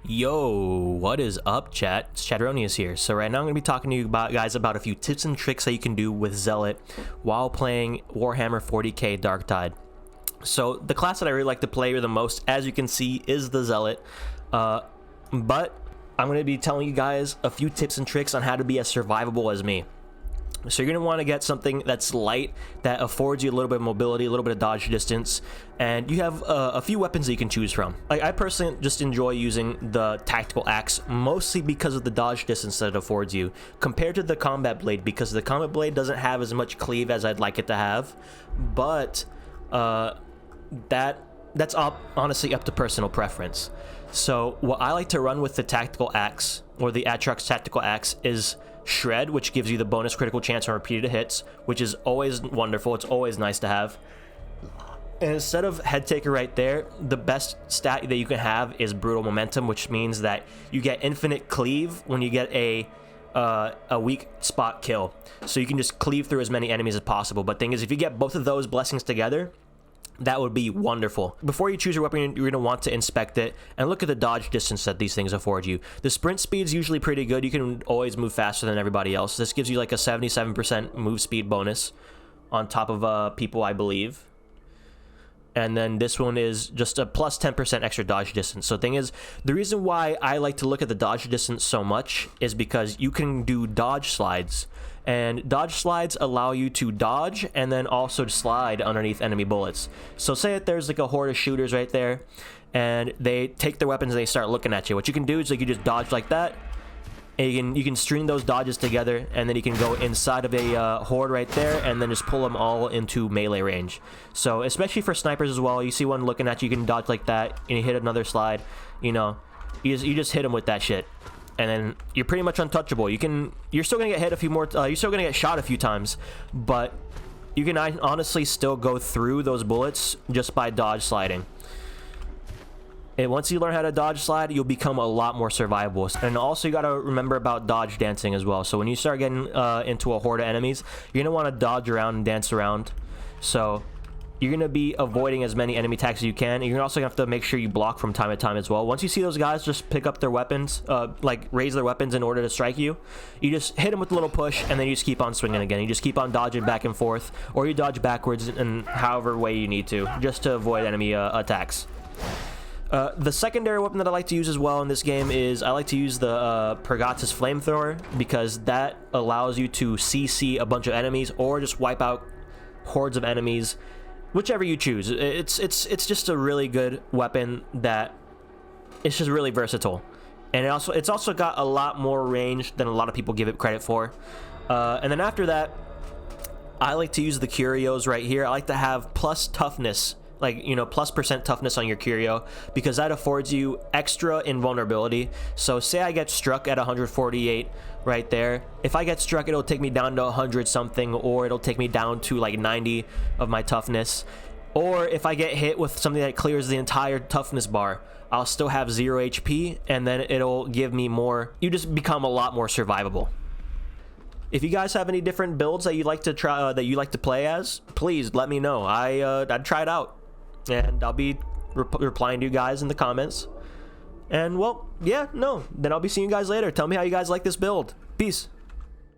Yo, what is up, chat? It's Chatronius here. So right now I'm going to be talking to you guys about a few tips and tricks that you can do with Zealot while playing Warhammer 40k Darktide. So the class that I really like to play the most, as you can see, is the Zealot. But I'm going to be telling you guys a few tips and tricks on how to be as survivable as me. So you're going to want to get something that's light, that affords you a little bit of mobility, a little bit of dodge distance, and you have a few weapons that you can choose from. Like, I personally just enjoy using the tactical axe, mostly because of the dodge distance that it affords you, compared to the combat blade, because the combat blade doesn't have as much cleave as I'd like it to have, but that's honestly up to personal preference. So what I like to run with the tactical axe, or the Atrox tactical axe, is Shred, which gives you the bonus critical chance on repeated hits, which is always wonderful. It's always nice to have. And instead of Head Taker right there, the best stat that you can have is Brutal Momentum, which means that you get infinite cleave when you get a weak spot kill. So you can just cleave through as many enemies as possible. But thing is, if you get both of those blessings together, that would be wonderful. Before you choose your weapon, you're going to want to inspect it and look at the dodge distance that these things afford you. The sprint speed is usually pretty good. You can always move faster than everybody else. This gives you like a 77% move speed bonus on top of people, I believe. And then this one is just a plus 10% extra dodge distance. So thing is, the reason why I like to look at the dodge distance so much is because you can do dodge slides. And dodge slides allow you to dodge and then also slide underneath enemy bullets. So say that there's like a horde of shooters right there, and they take their weapons and they start looking at you. What you can do is like you just dodge like that, and you can string those dodges together, and then you can go inside of a horde right there, and then just pull them all into melee range. So especially for snipers as well, you see one looking at you, you can dodge like that, and you hit another slide. You know, you just hit them with that shit. And then you're pretty much untouchable. You're still gonna get hit a few more. You're still gonna get shot a few times, but you can honestly still go through those bullets just by dodge sliding. And once you learn how to dodge slide, you'll become a lot more survivable. And also, you gotta remember about dodge dancing as well. So when you start getting into a horde of enemies, you're gonna want to dodge around and dance around. So you're going to be avoiding as many enemy attacks as you can. And you're also going to have to make sure you block from time to time as well. Once you see those guys just pick up their weapons, like raise their weapons in order to strike you, you just hit them with a little push, and then you just keep on swinging again. You just keep on dodging back and forth, or you dodge backwards in however way you need to, just to avoid enemy attacks. The secondary weapon that I like to use as well in this game is I like to use the Pergatus Flamethrower, because that allows you to CC a bunch of enemies or just wipe out hordes of enemies. Whichever you choose. It's just a really good weapon that it's just really versatile, and it's also got a lot more range than a lot of people give it credit for. And then after that, I like to use the curios right here. I like to have plus toughness, like, you know, plus % toughness on your curio, because that affords you extra invulnerability. So say I get struck at 148 right there. If I get struck, it'll take me down to 100 something, or it'll take me down to like 90 of my toughness. Or if I get hit with something that clears the entire toughness bar, I'll still have 0 HP, and then it'll give me more. You just become a lot more survivable. If you guys have any different builds that you like to try, that you like to play as, please let me know. I'd try it out, and I'll be replying to you guys in the comments. And well, yeah, no, then I'll be seeing you guys later. Tell me how you guys like this build. Peace.